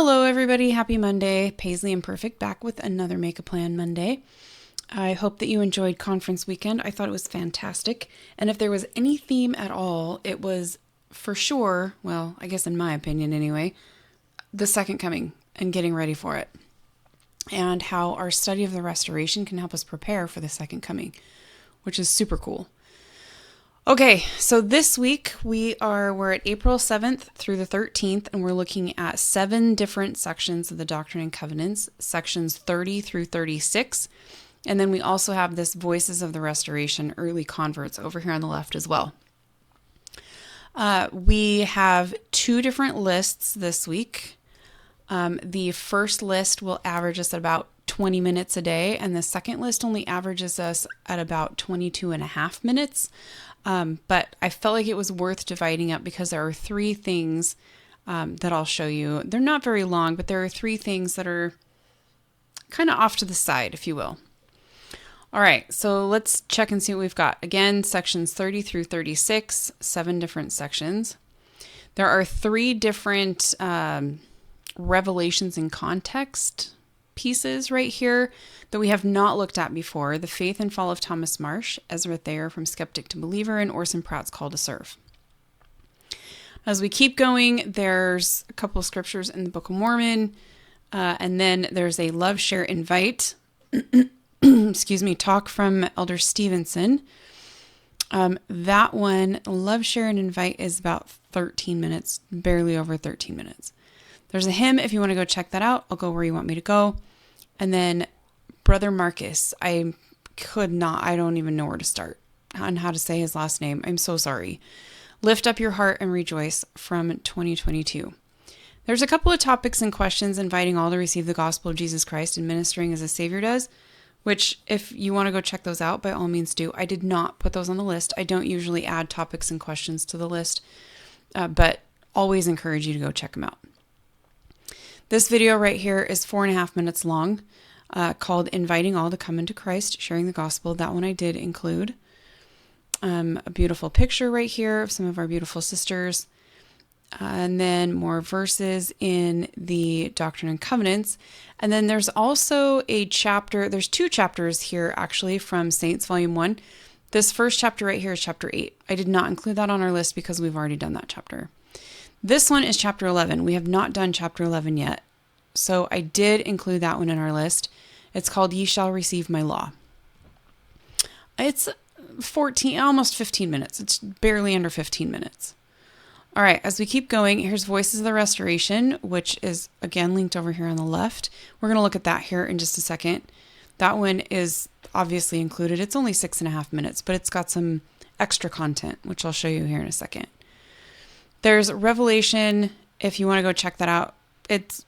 Hello, everybody. Happy Monday. Paisley Imperfect back with another Make a Plan Monday. I hope that you enjoyed conference weekend. I thought it was fantastic. And if there was any theme at all, it was for sure, well, I guess in my opinion anyway, the second coming and getting ready for it. And how our study of the restoration can help us prepare for the second coming, which is super cool. Okay, so this week we're at April 7th through the 13th, and we're looking at 7 different sections of the Doctrine and Covenants, sections 30 through 36. And then we also have this Voices of the Restoration, Early Converts over here on the left as well. We have 2 different lists this week. The first list will average us at about 20 minutes a day, and the second list only averages us at about 22 and a half minutes. But I felt like it was worth dividing up because there are 3 things that I'll show you. They're not very long, but there are 3 things that are kind of off to the side, if you will. All right, so let's check and see what we've got. Again, sections 30 through 36, 7 different sections. There are 3 different revelations in context pieces right here that we have not looked at before. The Faith and Fall of Thomas Marsh, Ezra Thayer from Skeptic to Believer, and Orson Pratt's Call to Serve. As we keep going, there's a couple of scriptures in the Book of Mormon, and then there's a Love, Share, Invite talk from Elder Stevenson. That one, Love, Share, and Invite, is about 13 minutes, barely over 13 minutes. There's a hymn if you want to go check that out. I'll go where you want me to go. And then Brother Marcus, I don't even know where to start on how to say his last name. I'm so sorry. Lift Up Your Heart and Rejoice from 2022. There's a couple of topics and questions inviting all to receive the gospel of Jesus Christ and ministering as a Savior does, which if you want to go check those out, by all means do. I did not put those on the list. I don't usually add topics and questions to the list, but always encourage you to go check them out. This video right here is 4.5 minutes long, called Inviting All to Come into Christ, Sharing the Gospel. That one I did include. A beautiful picture right here of some of our beautiful sisters. And then more verses in the Doctrine and Covenants. And then there's also a chapter, there's 2 chapters here actually from Saints Volume 1. This first chapter right here is chapter 8. I did not include that on our list because we've already done that chapter. This one is chapter 11. We have not done chapter 11 yet. So I did include that one in our list. It's called Ye Shall Receive My Law. It's almost 15 minutes. It's barely under 15 minutes. All right, as we keep going, here's Voices of the Restoration, which is again linked over here on the left. We're going to look at that here in just a second. That one is obviously included. It's only 6.5 minutes, but it's got some extra content, which I'll show you here in a second. There's Revelation, if you want to go check that out. It's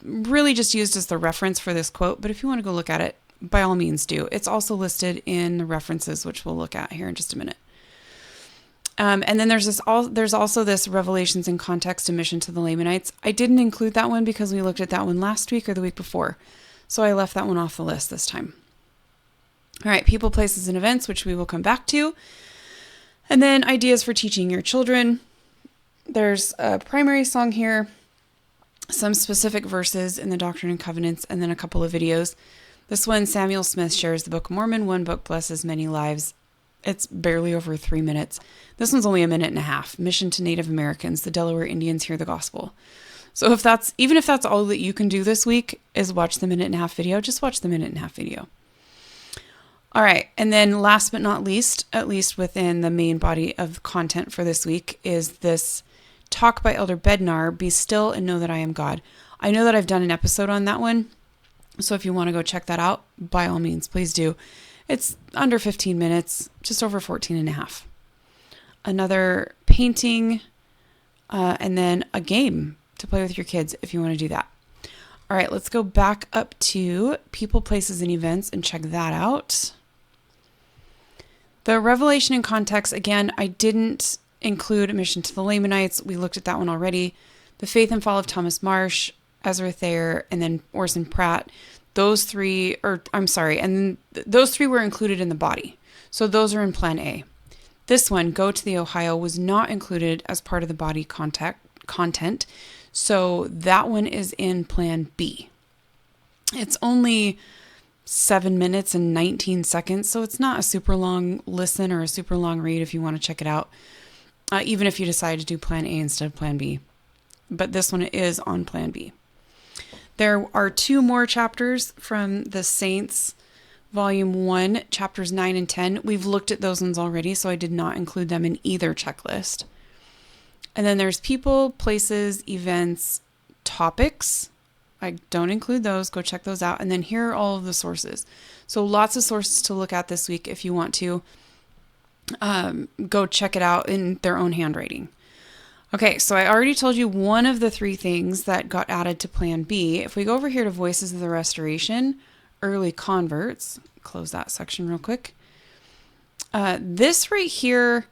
really just used as the reference for this quote, but if you want to go look at it, by all means do. It's also listed in the references, which we'll look at here in just a minute. And then there's also this Revelations in Context and Mission to the Lamanites. I didn't include that one because we looked at that one last week or the week before, so I left that one off the list this time. All right, People, Places, and Events, which we will come back to. And then Ideas for Teaching Your Children. There's a primary song here, some specific verses in the Doctrine and Covenants, and then a couple of videos. This one, Samuel Smith shares the Book of Mormon. One book blesses many lives. It's barely over 3 minutes. This one's only 1.5 minutes. Mission to Native Americans. The Delaware Indians hear the gospel. So even if that's all that you can do this week is watch the 1.5 minute video, just watch the 1.5 minute video. All right. And then last but not least, at least within the main body of content for this week, is this talk by Elder Bednar, Be Still and Know That I Am God. I know that I've done an episode on that one, so if you want to go check that out, by all means, please do. It's under 15 minutes, just over 14 and a half. Another painting, and then a game to play with your kids if you want to do that. All right, let's go back up to People, Places, and Events and check that out. The Revelation in Context, again, I didn't include Mission to the Lamanites. We looked at that one already. The Faith and Fall of Thomas Marsh, Ezra Thayer, and then Orson Pratt. Those 3 were included in the body. So those are in Plan A. This one, Go to the Ohio, was not included as part of the body content. So that one is in Plan B. It's only 7 minutes and 19 seconds, so it's not a super long listen or a super long read if you want to check it out, even if you decide to do Plan A instead of Plan B. But this one is on Plan B. There are 2 more chapters from the Saints, Volume 1, chapters 9 and 10. We've looked at those ones already, so I did not include them in either checklist. And then there's people, places, events, topics. I don't include those. Go check those out. And then here are all of the sources. So lots of sources to look at this week if you want to go check it out in their own handwriting. Okay, so I already told you one of the 3 things that got added to Plan B. If we go over here to Voices of the Restoration, Early Converts, close that section real quick. This right here,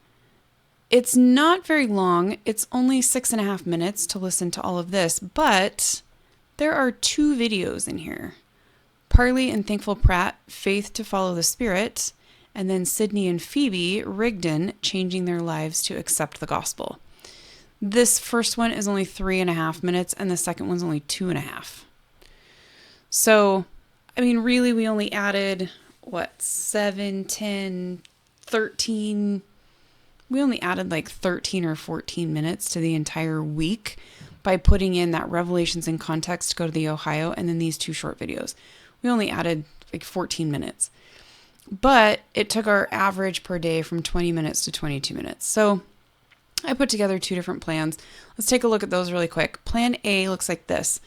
it's not very long. It's only 6.5 minutes to listen to all of this, but there are 2 videos in here. Parley and Thankful Pratt, Faith to Follow the Spirit, and then Sydney and Phoebe Rigdon, Changing Their Lives to Accept the Gospel. This first one is only 3.5 minutes, and the second one's only 2.5. So, I mean, really, we only added, 7, 10, 13... We only added like 13 or 14 minutes to the entire week by putting in that Revelations in Context, Go to the Ohio, and then these 2 short videos. We only added like 14 minutes. But it took our average per day from 20 minutes to 22 minutes. So I put together 2 different plans. Let's take a look at those really quick. Plan A looks like this.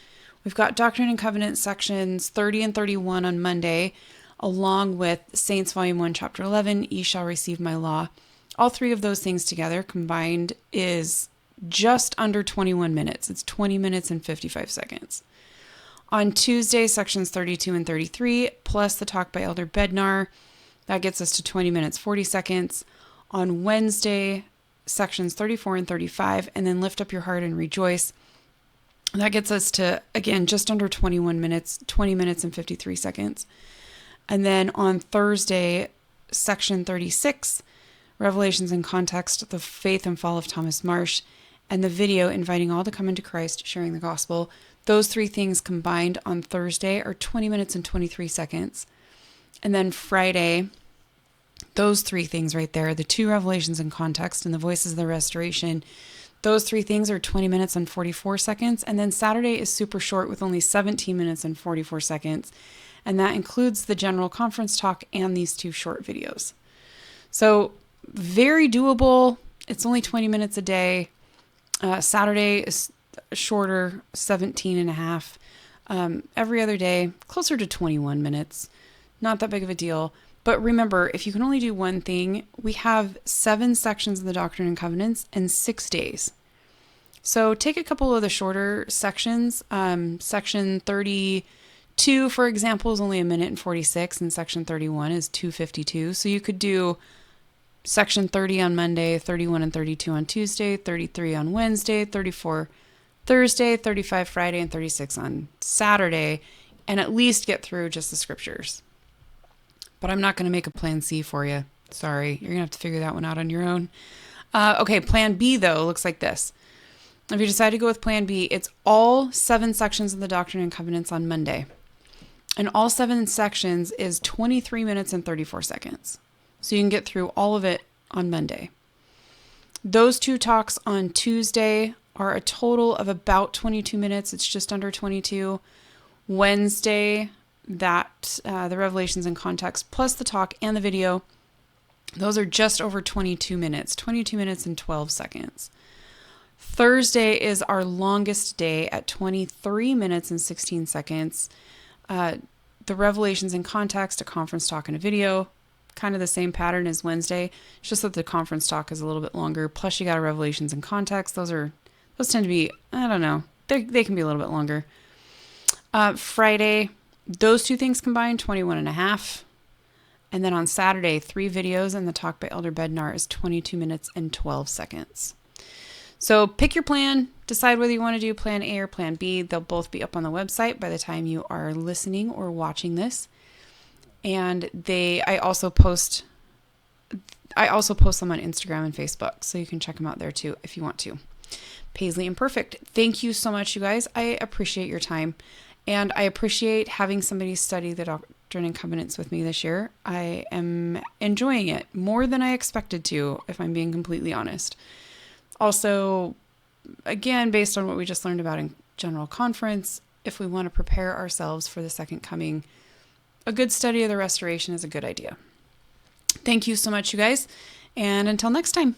We've got Doctrine and Covenants sections 30 and 31 on Monday, along with Saints Volume 1, Chapter 11, Ye Shall Receive My Law. All 3 of those things together combined is just under 21 minutes. It's 20 minutes and 55 seconds. On Tuesday, sections 32 and 33, plus the talk by Elder Bednar, that gets us to 20 minutes, 40 seconds. On Wednesday, sections 34 and 35, and then Lift Up Your Heart and Rejoice. That gets us to, again, just under 21 minutes, 20 minutes and 53 seconds. And then on Thursday, section 36, Revelations in Context, The Faith and Fall of Thomas Marsh, and the video Inviting All to Come into Christ, Sharing the Gospel. Those 3 things combined on Thursday are 20 minutes and 23 seconds. And then Friday, those 3 things right there, the 2 Revelations in Context and the Voices of the Restoration, those 3 things are 20 minutes and 44 seconds. And then Saturday is super short with only 17 minutes and 44 seconds. And that includes the general conference talk and these 2 short videos. So very doable. It's only 20 minutes a day. Saturday is shorter, 17.5. Every other day, closer to 21 minutes. Not that big of a deal. But remember, if you can only do one thing, we have 7 sections of the Doctrine and Covenants and 6 days. So take a couple of the shorter sections. Section 32, for example, is only 1 minute and 46, and section 31 is 2:52. So you could do section 30 on Monday, 31 and 32 on Tuesday, 33 on Wednesday, 34 Thursday, 35 Friday, and 36 on Saturday, and at least get through just the scriptures. But I'm not going to make a plan C for you. Sorry, you're going to have to figure that one out on your own. Okay, plan B, though, looks like this. If you decide to go with plan B, it's all 7 sections of the Doctrine and Covenants on Monday. And all 7 sections is 23 minutes and 34 seconds. So you can get through all of it on Monday. Those 2 talks on Tuesday are a total of about 22 minutes. It's just under 22. Wednesday, the Revelations in Context, plus the talk and the video, those are just over 22 minutes. 22 minutes and 12 seconds. Thursday is our longest day at 23 minutes and 16 seconds. The Revelations in Context, a conference talk and a video, kind of the same pattern as Wednesday. It's just that the conference talk is a little bit longer. Plus you got a Revelations in Context. Those tend to be, I don't know, they can be a little bit longer. Friday, those 2 things combined, 21 and a half. And then on Saturday, 3 videos and the talk by Elder Bednar is 22 minutes and 12 seconds. So pick your plan, decide whether you want to do plan A or plan B. They'll both be up on the website by the time you are listening or watching this. And I also post them on Instagram and Facebook, so you can check them out there too if you want to. Paisley Imperfect. Thank you so much, you guys. I appreciate your time, and I appreciate having somebody study the Doctrine and Covenants with me this year. I am enjoying it more than I expected to, if I'm being completely honest. Also, again, based on what we just learned about in General Conference, if we want to prepare ourselves for the second coming, a good study of the Restoration is a good idea. Thank you so much, you guys, and until next time.